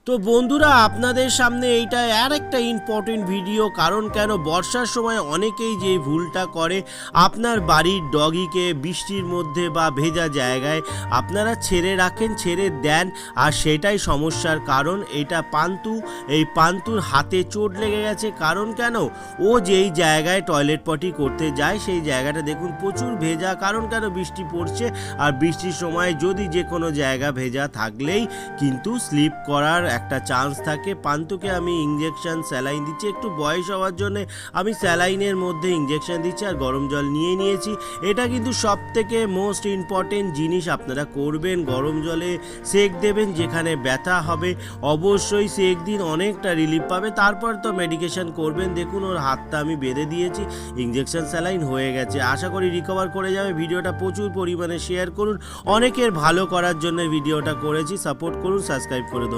তো বন্ধুরা, আপনাদের সামনে এইটা আর একটা ইম্পর্টেন্ট ভিডিও। কারণ কেন বর্ষার সময় অনেকেই যে ভুলটা করে, আপনার বাড়ির ডগিকে বৃষ্টির মধ্যে বা ভেজা জায়গায় আপনারা ছেড়ে রাখেন, ছেড়ে দেন, আর সেটাই সমস্যার কারণ। এটা পান্তু, এই পান্তুর হাতে চোট লেগে গেছে। কারণ কেন, ও যেই জায়গায় টয়লেট পটি করতে যায় সেই জায়গাটা দেখুন প্রচুর ভেজা। কারণ কেন বৃষ্টি পড়ছে, আর বৃষ্টির সময় যদি যে কোনো জায়গা ভেজা থাকলেই কিন্তু স্লিপ করার একটা চান্স থাকে। পান্তুকে আমি ইঞ্জেকশন স্যালাইন দিচ্ছি, একটু বয়স হওয়ার জন্য আমি স্যালাইনের মধ্যে ইঞ্জেকশন দিচ্ছি, আর গরম জল নিয়ে নিয়েছি। এটা কিন্তু সব থেকে মোস্ট ইম্পর্টেন্ট জিনিস আপনারা করবেন। গরম জলে সেক দেবেন, যেখানে ব্যথা হবে অবশ্যই সেক দিন, অনেকটা রিলিফ পাবে। তারপর তো মেডিকেশন করবেন। দেখুন ওর হাতটা আমি বেঁধে দিয়েছি, ইঞ্জেকশন স্যালাইন হয়ে গেছে। আশা করি রিকভার করে যাবে। ভিডিওটা প্রচুর পরিমাণে শেয়ার করুন, অনেকের ভালো করার জন্য ভিডিওটা করেছি। সাপোর্ট করুন, সাবস্ক্রাইব করে দিন।